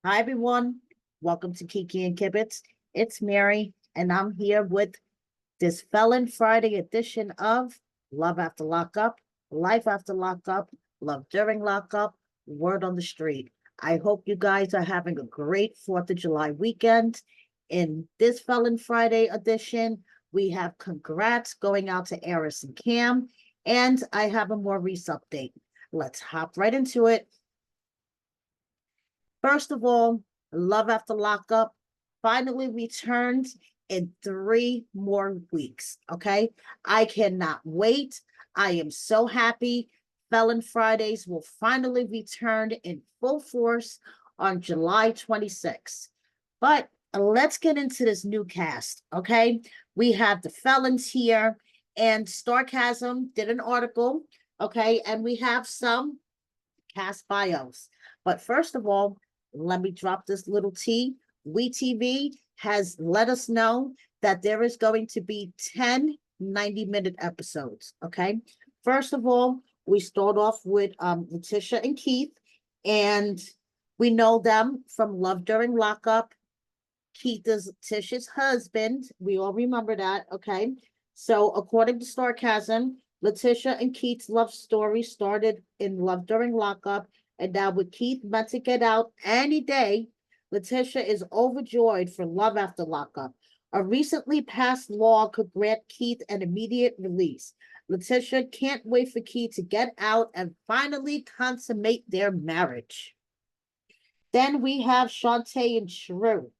Hi, everyone. Welcome to Kiki and Kibbitz. It's Mary, and I'm here with this Felon Friday edition of Love After Lockup, Life After Lockup, Love During Lockup, Word on the Street. I hope you guys are having a great 4th of July weekend. In this Felon Friday edition, we have congrats going out to Aris and Cam, and I have a Maurice update. Let's hop right into it. First of all, Love After Lockup finally returned in 3 more weeks. Okay. I cannot wait. I am so happy. Felon Fridays will finally return in full force on July 26th. But let's get into this new cast. Okay. We have the felons here, and Starcasm did an article. Okay. And we have some cast bios. But first of all, let me drop this little T. wetv has let us know that there is going to be 10 90-minute episodes. Okay. First of all, we start off with Letitia and Keith, and we know them from Love During Lockup. Keith is Tisha's husband. We all remember that. Okay. So according to Sarcasm, Letitia and Keith's love story started in Love During Lockup, and now with Keith meant to get out any day, Letitia is overjoyed for Love After Lockup. A recently passed law could grant Keith an immediate release. Letitia can't wait for Keith to get out and finally consummate their marriage. Then we have Shantae and Shrew,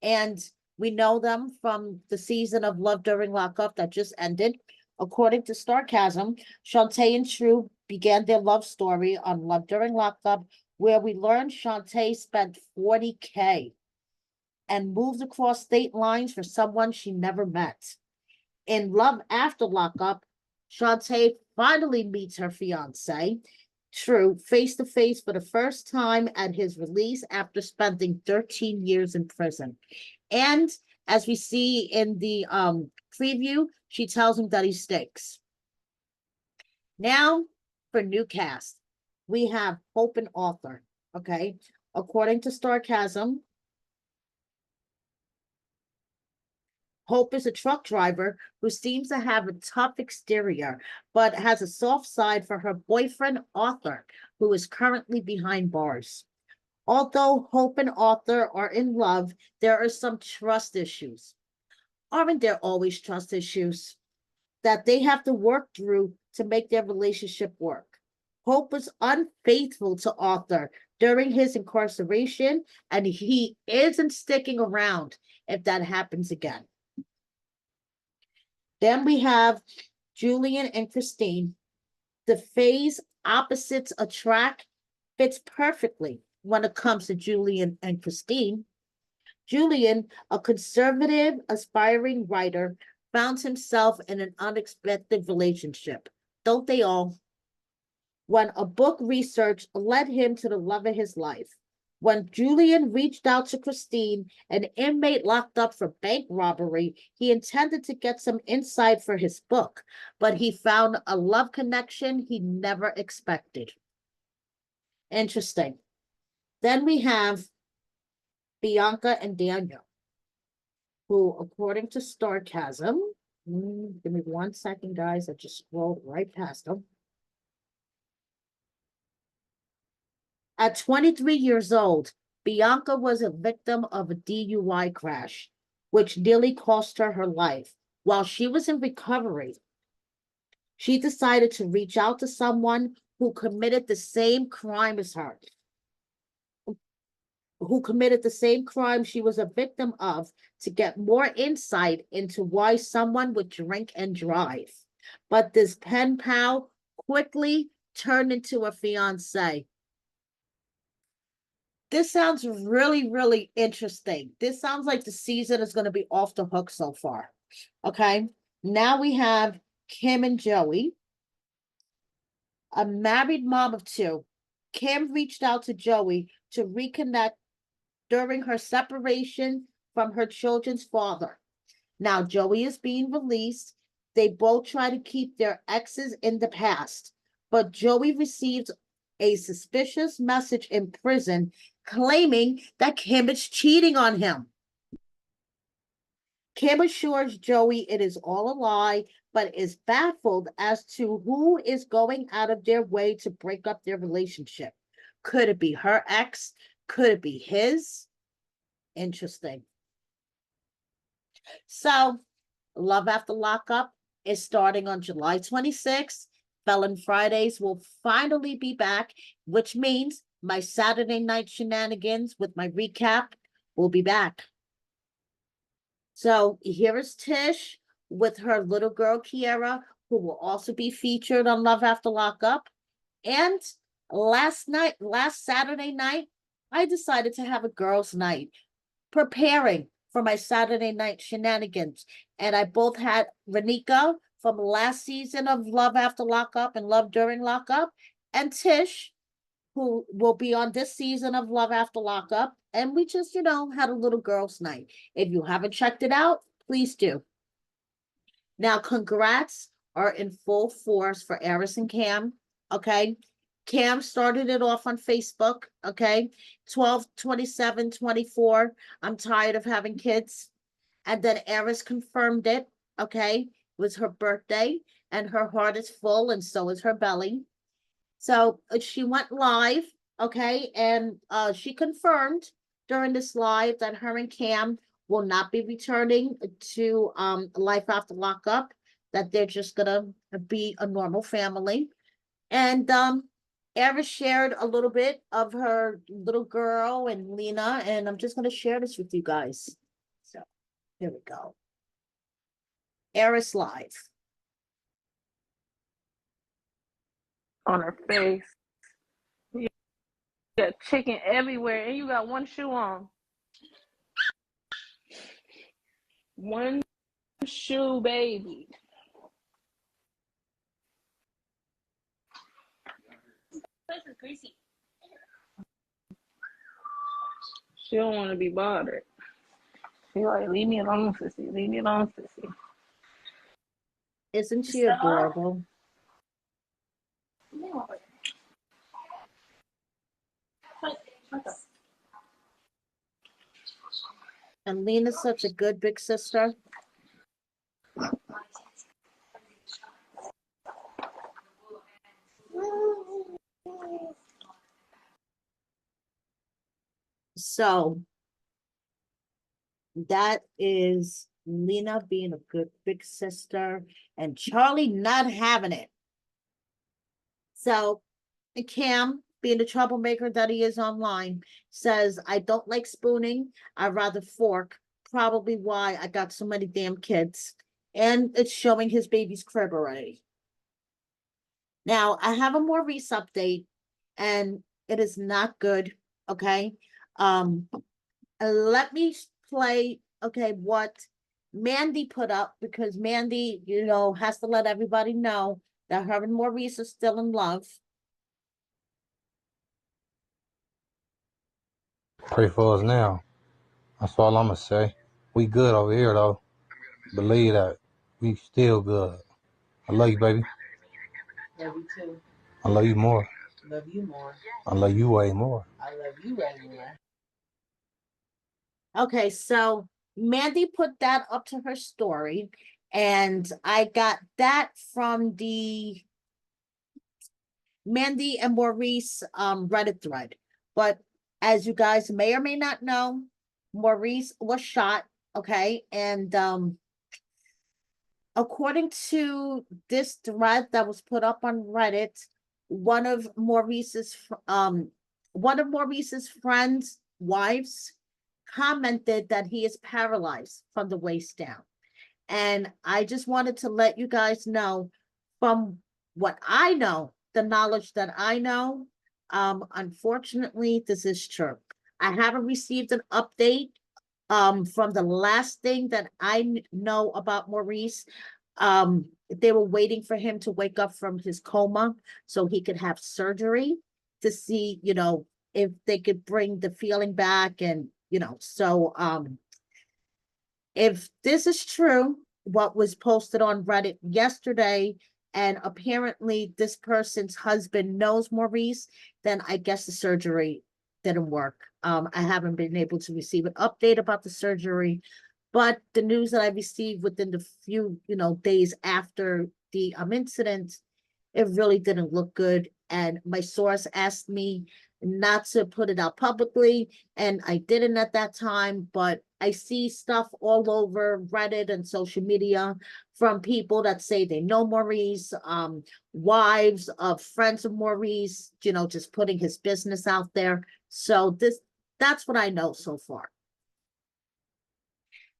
and we know them from the season of Love During Lockup that just ended. According to Starcasm, Shantae and Shrew began their love story on Love During Lockup, where we learned Shantae spent $40K and moved across state lines for someone she never met. In Love After Lockup, Shantae finally meets her fiance, True, face to face for the first time at his release after spending 13 years in prison. And as we see in the preview, she tells him that he stinks. Now for new cast, we have Hope and Arthur. Okay, according to Starcasm, Hope is a truck driver who seems to have a tough exterior, but has a soft side for her boyfriend, Arthur, who is currently behind bars. Although Hope and Arthur are in love, there are some trust issues. Aren't there always trust issues that they have to work through to make their relationship work? Hope was unfaithful to Arthur during his incarceration, and he isn't sticking around if that happens again. Then we have Julian and Christine. The phase opposites attract fits perfectly when it comes to Julian and Christine. Julian, a conservative, aspiring writer, found himself in an unexpected relationship. Don't they all? When a book research led him to the love of his life. When Julian reached out to Christine, an inmate locked up for bank robbery, he intended to get some insight for his book, but he found a love connection he never expected. Interesting. Then we have Bianca and Daniel, who, according to Starcasm, give me 1 second, guys. I just scrolled right past them. At 23 years old, Bianca was a victim of a DUI crash, which nearly cost her her life. While she was in recovery, she decided to reach out to someone who committed the same crime as her, who committed the same crime she was a victim of, to get more insight into why someone would drink and drive. But this pen pal quickly turned into a fiance. This sounds really, really interesting. This sounds like the season is going to be off the hook so far. Okay. Now we have Kim and Joey. A married mom of 2. Kim reached out to Joey to reconnect during her separation from her children's father. Now Joey is being released. They both try to keep their exes in the past, but Joey received a suspicious message in prison claiming that Kim is cheating on him. Kim assures Joey it is all a lie, but is baffled as to who is going out of their way to break up their relationship. Could it be her ex? Could it be his? Interesting. So, Love After Lockup is starting on July 26th. Felon Fridays will finally be back, which means my Saturday night shenanigans with my recap will be back. So here is Tish with her little girl, Kiera, who will also be featured on Love After Lockup. And last Saturday night, I decided to have a girls' night, preparing for my Saturday night shenanigans. And I both had Renika from last season of Love After Lockup and Love During Lockup, and Tish, who will be on this season of Love After Lockup. And we just, had a little girls' night. If you haven't checked it out, please do. Now, congrats are in full force for Aris and Cam, okay? Cam started it off on Facebook, okay? 12/27/24. I'm tired of having kids. And then Aris confirmed it, okay? It was her birthday, and her heart is full, and so is her belly. So she went live, okay? And she confirmed during this live that her and Cam will not be returning to Life After Lockup, that they're just gonna be a normal family. And Aris shared a little bit of her little girl and Lena, and I'm just gonna share this with you guys. So here we go. Aris live. On her face. You got chicken everywhere, and you got one shoe on. One shoe, baby. This is greasy. She don't want to be bothered. She like, leave me alone, sissy. Leave me alone, sissy. Isn't she adorable? And Lena's such a good big sister. So that is Lena being a good big sister and Charlie not having it. So Cam, being the troublemaker that he is online, says, I don't like spooning. I'd rather fork. Probably why I got so many damn kids. And it's showing his baby's crib already. Now, I have a Maurice update, and it is not good, okay? Let me play, okay, what Mandy put up, because Mandy, has to let everybody know that her and Maurice are still in love. Pray for us now. That's all I'm gonna say. We good over here though. Believe that. We still good. I love you, baby. Love you too. I love you more. Love you more. I love you way more. I love you way more. Okay, so Mandy put that up to her story, and I got that from the Mandy and Maurice Reddit thread. But as you guys may or may not know, Maurice was shot, okay? And according to this thread that was put up on Reddit, one of Maurice's friends' wives commented that he is paralyzed from the waist down. And I just wanted to let you guys know, from what I know, the knowledge that I know, unfortunately, this is true. I haven't received an update from the last thing that I know about Maurice. They were waiting for him to wake up from his coma so he could have surgery to see, if they could bring the feeling back. And, so if this is true, what was posted on Reddit yesterday, and apparently this person's husband knows Maurice, then I guess the surgery didn't work. I haven't been able to receive an update about the surgery, but the news that I received within the few, days after the incident, it really didn't look good. And my source asked me not to put it out publicly, and I didn't at that time, but I see stuff all over Reddit and social media from people that say they know Maurice, wives of friends of Maurice, just putting his business out there. So that's what I know so far.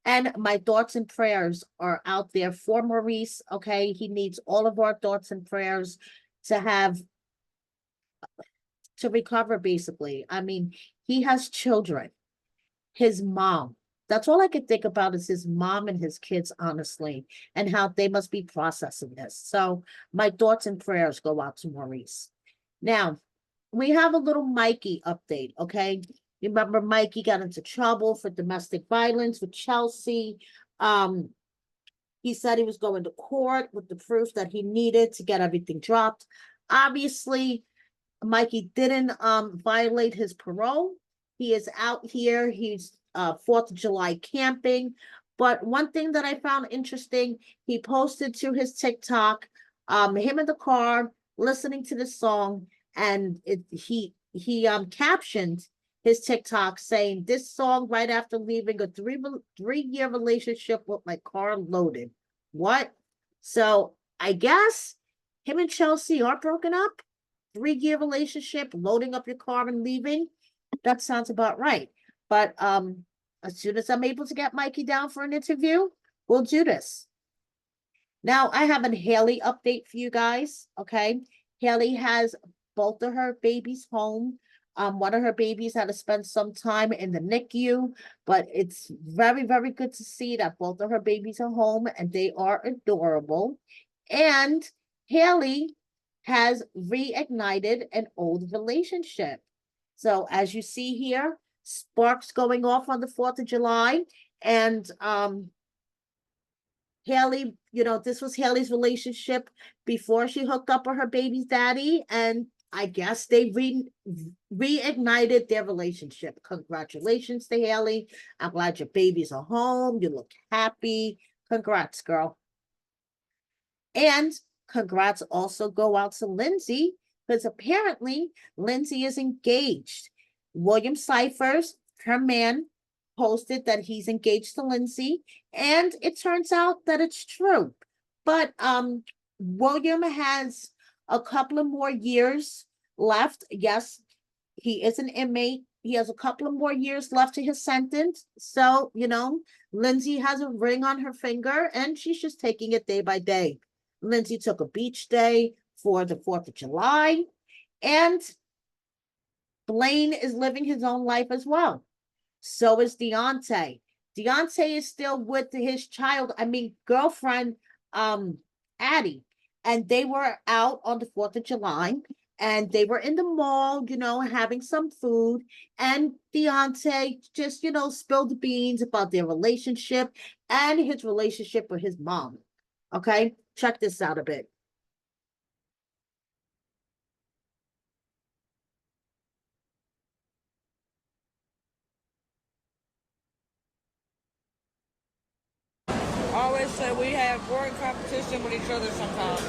And my thoughts and prayers are out there for Maurice, okay? He needs all of our thoughts and prayers to recover, basically. I mean, he has children, his mom. That's all I could think about is his mom and his kids, honestly, and how they must be processing this. So my thoughts and prayers go out to Maurice. Now, we have a little Mikey update, okay? You remember Mikey got into trouble for domestic violence with Chelsea. He said he was going to court with the proof that he needed to get everything dropped. Obviously, Mikey didn't violate his parole. He is out here. He's 4th of July camping. But one thing that I found interesting, he posted to his TikTok, him in the car listening to the song, and he captioned his TikTok saying, "This song right after leaving a three-year relationship with my car loaded." What? So I guess him and Chelsea are broken up. 3-year relationship, loading up your car and leaving. That sounds about right. But as soon as I'm able to get Mikey down for an interview, we'll do this. Now I have a Haley update for you guys. Okay. Haley has both of her babies home. One of her babies had to spend some time in the NICU, but it's very, very good to see that both of her babies are home and they are adorable. And Haley has reignited an old relationship. So as you see here, sparks going off on the 4th of July. And Haley, this was Haley's relationship before she hooked up with her baby's daddy. And I guess they reignited their relationship. Congratulations to Haley. I'm glad your babies are home. You look happy. Congrats, girl. And congrats also go out to Lindsay, because apparently Lindsay is engaged. William Cyphers, her man, posted that he's engaged to Lindsay, and it turns out that it's true. But William has a couple of more years left. Yes, he is an inmate. He has a couple of more years left to his sentence. So, Lindsay has a ring on her finger, and she's just taking it day by day. Lindsay took a beach day for the 4th of July, and Blaine is living his own life as well. So is Deonte. Deonte is still with his girlfriend, Addie, and they were out on the 4th of July, and they were in the mall, having some food, and Deonte just, spilled the beans about their relationship and his relationship with his mom. Okay, check this out a bit. Always say we have boring competition with each other sometimes.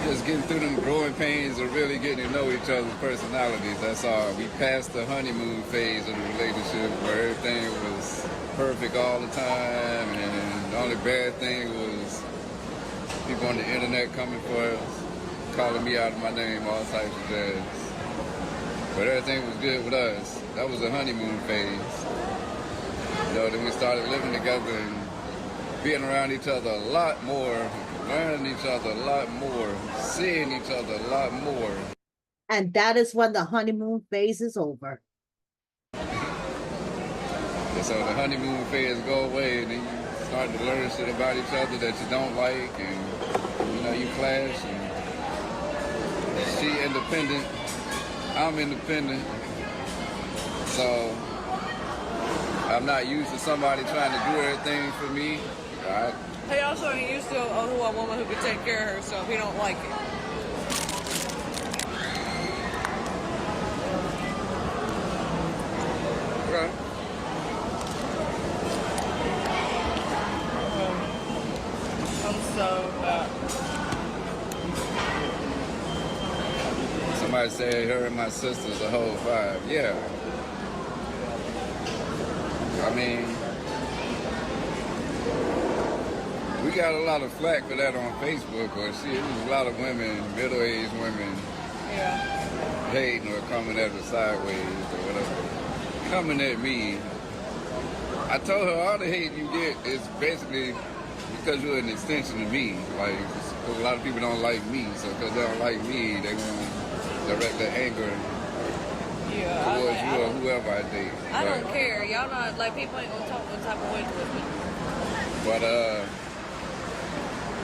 Just getting through them growing pains of really getting to know each other's personalities. That's all. We passed the honeymoon phase of the relationship where everything was perfect all the time, and the only bad thing was people on the internet coming for us, calling me out of my name, all types of jazz. But everything was good with us. That was the honeymoon phase. Then we started living together and being around each other a lot more, learning each other a lot more, seeing each other a lot more. And that is when the honeymoon phase is over. And so the honeymoon phase go away, and then you start to learn shit about each other that you don't like, and you clash. And she independent, I'm independent, so I'm not used to somebody trying to do everything for me. He also ain't used to a woman who could take care of herself. He don't like it. Okay. I'm so Somebody said her and my sister's a whole five. Yeah. I mean, we got a lot of flack for that on Facebook, or shit. There's a lot of women, middle-aged women, yeah. hating or coming at her sideways or whatever. Coming at me. I told her all the hate you get is basically because you're an extension of me. Like, 'cause a lot of people don't like me, so because they don't like me, they want to direct their anger Yeah, towards you or whoever I date. I don't care. Y'all not, like, people ain't gonna talk no type of way towards me. But,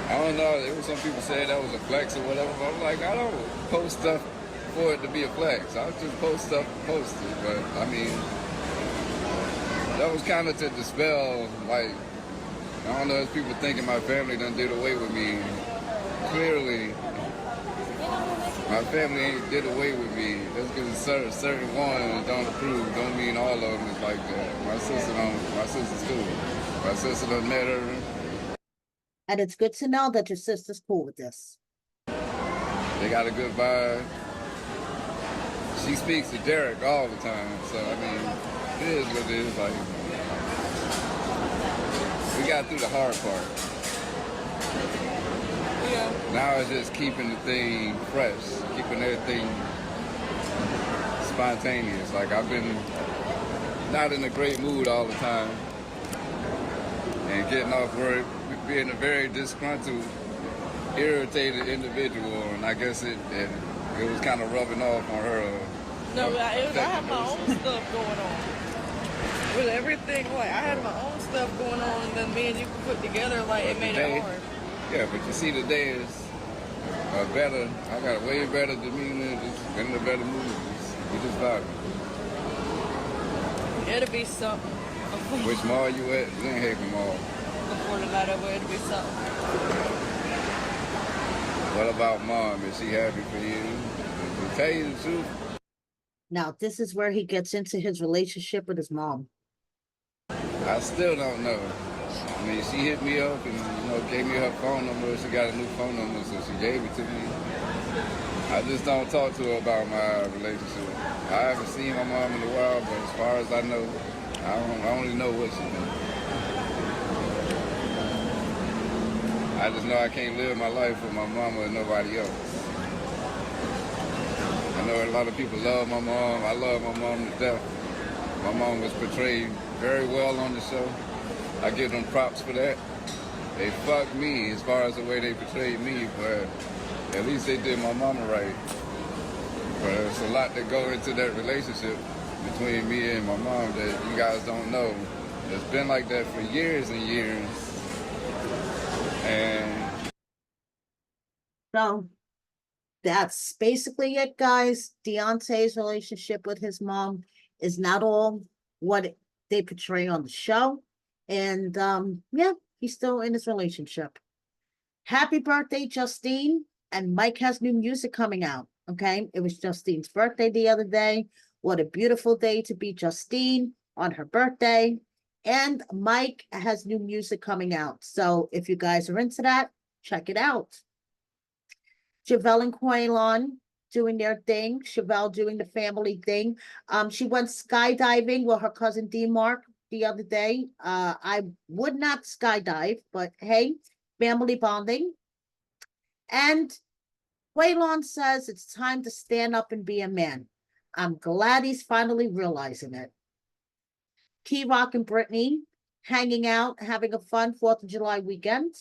I don't know, there was some people saying that was a flex or whatever, but I'm like, I don't post stuff for it to be a flex. I'll just post stuff and post it. But, I mean, that was kind of to dispel, like, I don't know if people thinking my family done did away with me. Clearly, my family ain't did away with me. That's because certain ones don't approve. Don't mean all of them is like that. My sister's cool. My sister done met her. And it's good to know that your sister's cool with this. They got a good vibe. She speaks to Derek all the time. So, I mean, it is what it is. Like, we got through the hard part. Yeah. Now it's just keeping the thing fresh, keeping everything spontaneous. Like, I've been not in a great mood all the time. And getting off work, being a very disgruntled, irritated individual. And I guess it was kind of rubbing off on her. No, I have my own stuff going on. With everything, like, I had my own stuff going on, and then me and you put together, like, it made it hard. Yeah, but you see, today is better. I got a way better demeanor, just in a better mood. We just vibing. It'll be something. Which mall you at? Glenhaven Mall. Before the night over, it'll be something. What about mom? Is she happy for you? To tell you the truth, Now, this is where he gets into his relationship with his mom. I still don't know. I mean, she hit me up and, gave me her phone number. She got a new phone number, so she gave it to me. I just don't talk to her about my relationship. I haven't seen my mom in a while, but as far as I know, I only know what she does. I just know I can't live my life with my mama and nobody else. I know a lot of people love my mom. I love my mom to death. My mom was portrayed very well on the show. I give them props for that. They fucked me as far as the way they portrayed me, but at least they did my mama right. But there's a lot that go into that relationship between me and my mom that you guys don't know. It's been like that for years and years. And So that's basically it, guys. Deonte's relationship with his mom is not all what they portray on the show. And yeah, he's still in his relationship. Happy birthday, Justine. And Mike has new music coming out. Okay. It was Justine's birthday the other day. What a beautiful day to be Justine on her birthday. And Mike has new music coming out. So if you guys are into that, check it out. Chevelle and Quaylon doing their thing. Chevelle doing the family thing. She went skydiving with her cousin D-Mark the other day. I would not skydive, but hey, family bonding. And Quaylon says it's time to stand up and be a man. I'm glad he's finally realizing it. Key Rock and Brittany hanging out, having a fun 4th of July weekend.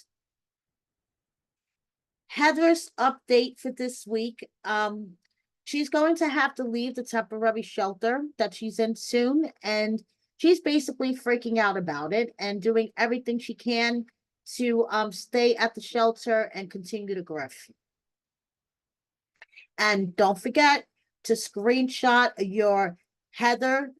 Heather's update for this week. She's going to have to leave the temporary shelter that she's in soon, and she's basically freaking out about it and doing everything she can to stay at the shelter and continue to grief. And don't forget to screenshot your Heather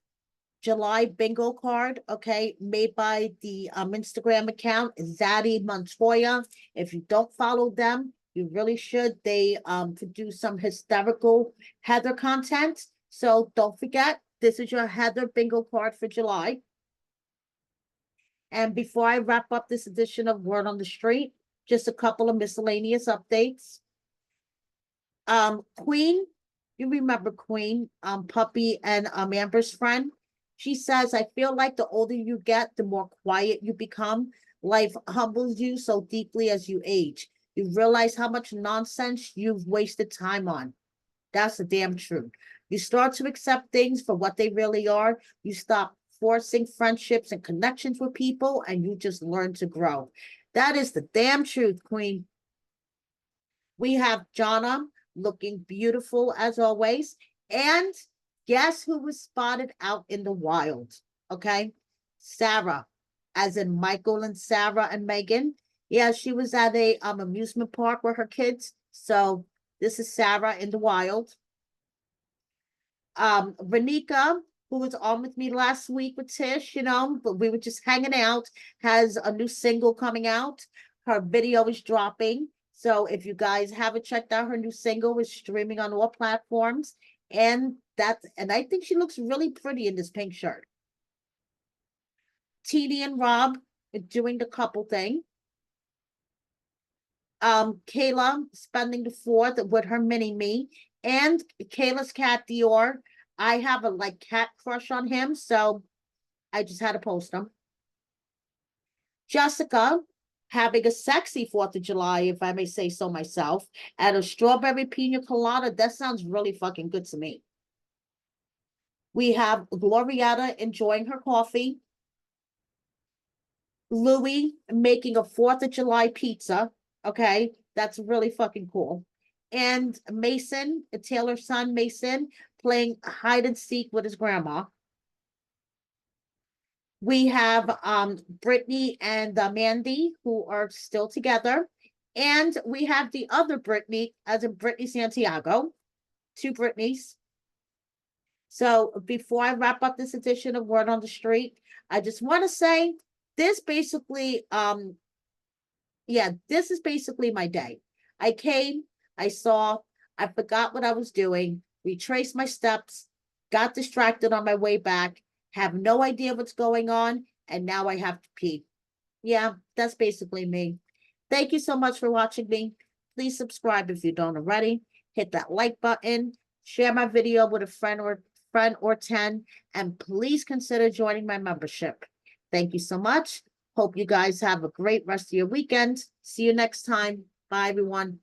July bingo card, okay, made by the Instagram account Zaddy Montoya. If you don't follow them, you really should. They produce some hysterical Heather content. So don't forget, this is your Heather bingo card for July. And before I wrap up this edition of Word on the Street, just a couple of miscellaneous updates. Queen, you remember Queen, Puppy and Amber's friend. She says, I feel like the older you get, the more quiet you become. Life humbles you so deeply as you age. You realize how much nonsense you've wasted time on. That's the damn truth. You start to accept things for what they really are. You stop forcing friendships and connections with people, and you just learn to grow. That is the damn truth, Queen. We have Jonna looking beautiful as always. And guess who was spotted out in the wild? Okay. Sarah, as in Michael and Sarah and Megan. Yeah, she was at a amusement park with her kids. So this is Sarah in the wild. Renika, who was on with me last week with Tish, but we were just hanging out, has a new single coming out. Her video is dropping. So if you guys haven't checked out her new single, it's streaming on all platforms. And I think she looks really pretty in this pink shirt. Teeny and Rob are doing the couple thing. Kayla spending the 4th with her mini-me. And Kayla's cat Dior. I have a cat crush on him, so I just had to post him. Jessica having a sexy 4th of July, if I may say so myself, at a strawberry pina colada. That sounds really fucking good to me. We have Glorietta enjoying her coffee. Louie making a 4th of July pizza. Okay, that's really fucking cool. And Mason, Taylor's son, Mason, playing hide and seek with his grandma. We have Brittany and Mandy, who are still together. And we have the other Brittany, as in Brittany Santiago. 2 Brittany's. So before I wrap up this edition of Word on the Street, I just want to say this basically, this is basically my day. I came, I saw, I forgot what I was doing, retraced my steps, got distracted on my way back, have no idea what's going on, and now I have to pee. Yeah, that's basically me. Thank you so much for watching me. Please subscribe if you don't already. Hit that like button, share my video with a friend or 10, and please consider joining my membership. Thank you so much. Hope you guys have a great rest of your weekend. See you next time. Bye, everyone.